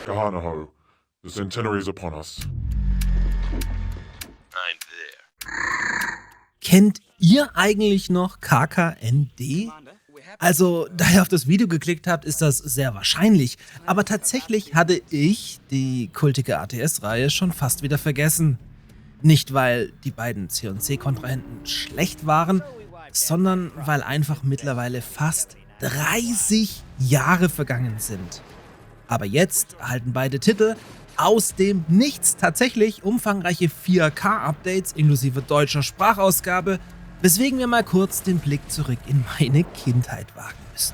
Kahanaho. The centenary is upon us. I'm there. Kennt ihr eigentlich noch KKND? Also, da ihr auf das Video geklickt habt, ist das sehr wahrscheinlich. Aber tatsächlich hatte ich die kultige ATS-Reihe schon fast wieder vergessen. Nicht, weil die beiden C&C-Kontrahenten schlecht waren, sondern weil einfach mittlerweile fast 30 Jahre vergangen sind. Aber jetzt erhalten beide Titel aus dem Nichts tatsächlich umfangreiche 4K-Updates inklusive deutscher Sprachausgabe, weswegen wir mal kurz den Blick zurück in meine Kindheit wagen müssen.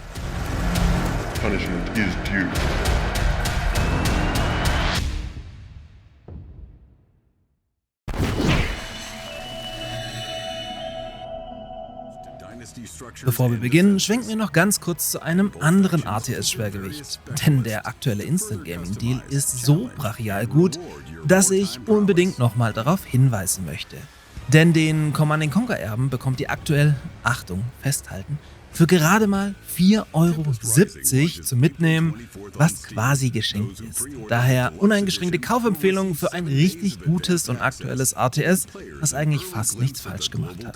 Punishment is due. Bevor wir beginnen, schwenken wir noch ganz kurz zu einem anderen ATS-Schwergewicht. Denn der aktuelle Instant Gaming Deal ist so brachial gut, dass ich unbedingt nochmal darauf hinweisen möchte. Denn den Command & Conquer Erben bekommt ihr aktuell, Achtung, festhalten, für gerade mal 4,70 € zum Mitnehmen, was quasi geschenkt ist. Daher uneingeschränkte Kaufempfehlung für ein richtig gutes und aktuelles ATS, was eigentlich fast nichts falsch gemacht hat.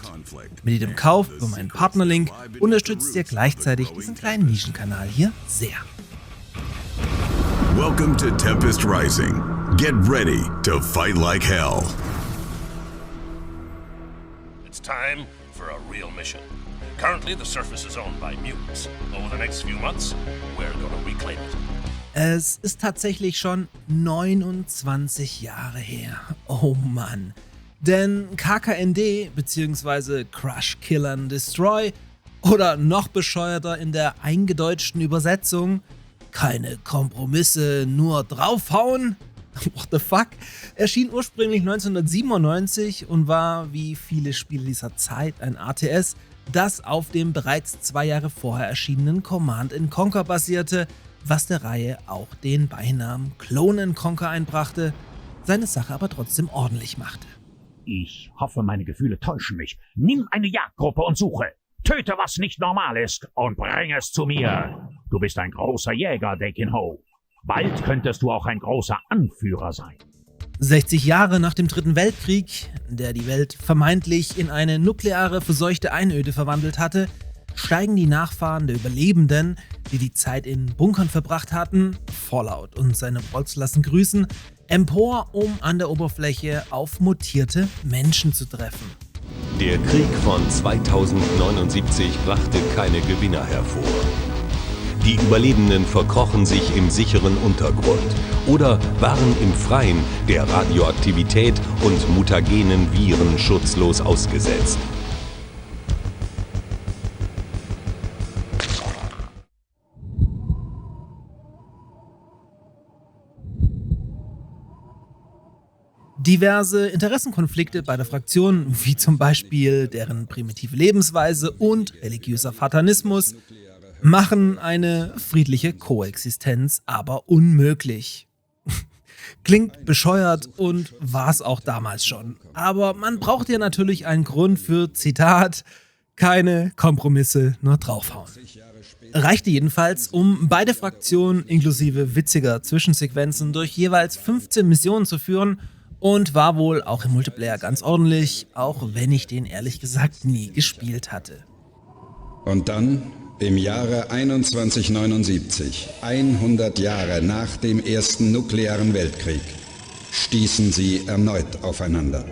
Mit jedem Kauf über meinen Partnerlink unterstützt ihr gleichzeitig diesen kleinen Nischenkanal hier sehr. Welcome to Tempest Rising. Get ready to fight like hell. It's time for a real mission. Currently, the surface is owned by mutants. Over the next few months, we're gonna reclaim it. Es ist tatsächlich schon 29 Jahre her. Oh Mann. Denn KKND bzw. Crush, Kill and Destroy oder noch bescheuerter in der eingedeutschten Übersetzung keine Kompromisse, nur draufhauen? What the fuck? Erschien ursprünglich 1997 und war wie viele Spiele dieser Zeit ein ATS, das auf dem bereits 2 Jahre vorher erschienenen Command & Conquer basierte, was der Reihe auch den Beinamen Clone & Conquer einbrachte, seine Sache aber trotzdem ordentlich machte. Ich hoffe, meine Gefühle täuschen mich. Nimm eine Jagdgruppe und suche. Töte, was nicht normal ist, und bring es zu mir. Du bist ein großer Jäger, Dakin Ho. Bald könntest du auch ein großer Anführer sein. 60 Jahre nach dem Dritten Weltkrieg, der die Welt vermeintlich in eine nukleare verseuchte Einöde verwandelt hatte, steigen die Nachfahren der Überlebenden, die die Zeit in Bunkern verbracht hatten, Fallout und seine Bolz lassen grüßen, empor, um an der Oberfläche auf mutierte Menschen zu treffen. Der Krieg von 2079 brachte keine Gewinner hervor. Die Überlebenden verkrochen sich im sicheren Untergrund oder waren im Freien der Radioaktivität und mutagenen Viren schutzlos ausgesetzt. Diverse Interessenkonflikte bei der Fraktion, wie zum Beispiel deren primitive Lebensweise und religiöser Fatanismus, machen eine friedliche Koexistenz aber unmöglich. Klingt bescheuert und war es auch damals schon. Aber man braucht ja natürlich einen Grund für, Zitat, keine Kompromisse, nur draufhauen. Reichte jedenfalls, um beide Fraktionen inklusive witziger Zwischensequenzen durch jeweils 15 Missionen zu führen und war wohl auch im Multiplayer ganz ordentlich, auch wenn ich den ehrlich gesagt nie gespielt hatte. Und dann, im Jahre 2179, 100 Jahre nach dem Ersten Nuklearen Weltkrieg, stießen sie erneut aufeinander.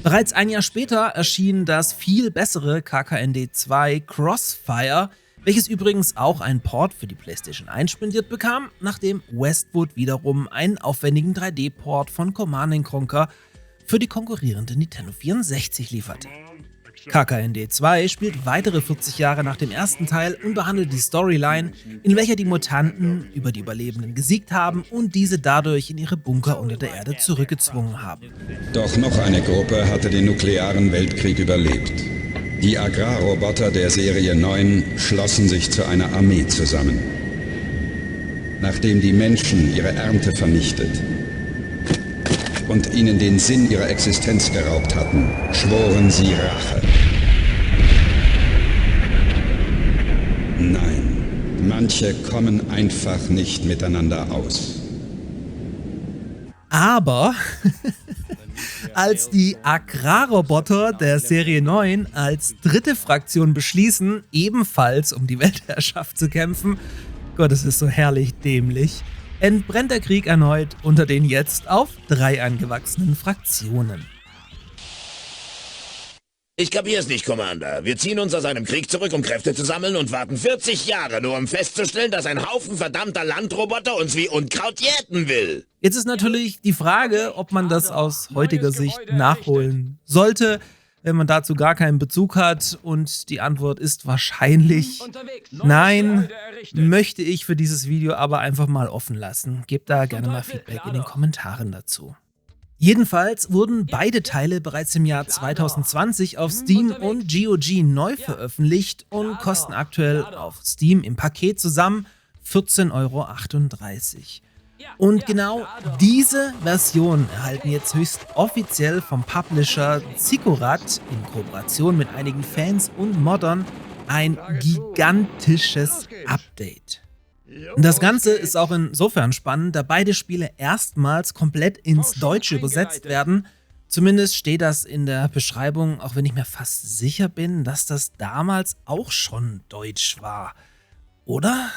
Bereits ein Jahr später erschien das viel bessere KKND 2 Crossfire, welches übrigens auch einen Port für die PlayStation 1 spendiert bekam, nachdem Westwood wiederum einen aufwendigen 3D-Port von Command & Conquer für die konkurrierende Nintendo 64 lieferte. KKND 2 spielt weitere 40 Jahre nach dem ersten Teil und behandelt die Storyline, in welcher die Mutanten über die Überlebenden gesiegt haben und diese dadurch in ihre Bunker unter der Erde zurückgezwungen haben. Doch noch eine Gruppe hatte den nuklearen Weltkrieg überlebt. Die Agrarroboter der Serie 9 schlossen sich zu einer Armee zusammen. Nachdem die Menschen ihre Ernte vernichtet, und ihnen den Sinn ihrer Existenz geraubt hatten, schworen sie Rache. Nein, manche kommen einfach nicht miteinander aus. Aber als die Agrarroboter der Serie 9 als dritte Fraktion beschließen, ebenfalls um die Weltherrschaft zu kämpfen, Gott, es ist so herrlich dämlich, entbrennt der Krieg erneut unter den jetzt auf 3 angewachsenen Fraktionen. Ich kapier's nicht, Commander. Wir ziehen uns aus einem Krieg zurück, um Kräfte zu sammeln und warten 40 Jahre, nur um festzustellen, dass ein Haufen verdammter Landroboter uns wie Unkraut jäten will. Jetzt ist natürlich die Frage, ob man das aus heutiger Sicht nachholen sollte, wenn man dazu gar keinen Bezug hat. Und die Antwort ist wahrscheinlich nein, möchte ich für dieses Video aber einfach mal offen lassen. Gebt da gerne mal Feedback in den Kommentaren dazu. Jedenfalls wurden beide Teile bereits im Jahr 2020 auf Steam und GOG neu veröffentlicht und kosten aktuell auf Steam im Paket zusammen 14,38 €. Und genau diese Version erhalten jetzt höchst offiziell vom Publisher Zikorat in Kooperation mit einigen Fans und Moddern ein gigantisches Update. Das Ganze ist auch insofern spannend, da beide Spiele erstmals komplett ins Deutsche übersetzt werden. Zumindest steht das in der Beschreibung, auch wenn ich mir fast sicher bin, dass das damals auch schon Deutsch war. Oder?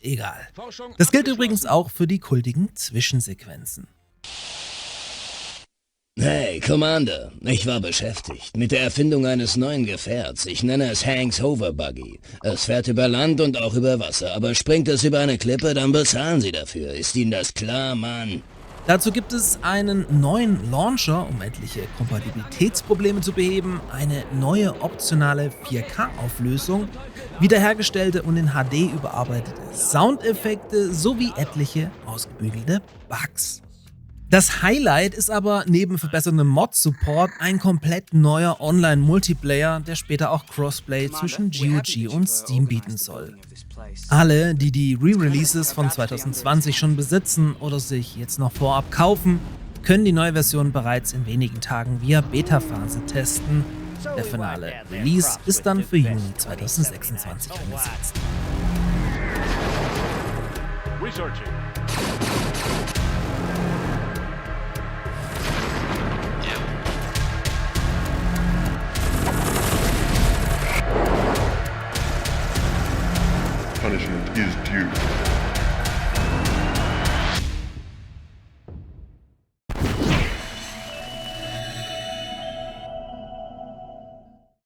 Egal. Das gilt übrigens auch für die kultigen Zwischensequenzen. Hey, Commander, ich war beschäftigt mit der Erfindung eines neuen Gefährts. Ich nenne es Hanks Hoverbuggy. Es fährt über Land und auch über Wasser, aber springt es über eine Klippe, dann bezahlen Sie dafür. Ist Ihnen das klar, Mann? Dazu gibt es einen neuen Launcher, um etliche Kompatibilitätsprobleme zu beheben, eine neue optionale 4K-Auflösung, wiederhergestellte und in HD überarbeitete Soundeffekte sowie etliche ausgebügelte Bugs. Das Highlight ist aber neben verbesserndem Mod-Support ein komplett neuer Online-Multiplayer, der später auch Crossplay zwischen GOG und Steam bieten soll. Alle, die die Re-Releases von 2020 schon besitzen oder sich jetzt noch vorab kaufen, können die neue Version bereits in wenigen Tagen via Beta-Phase testen. Der finale Release ist dann für Juni 2026 angesetzt. Punishment is due.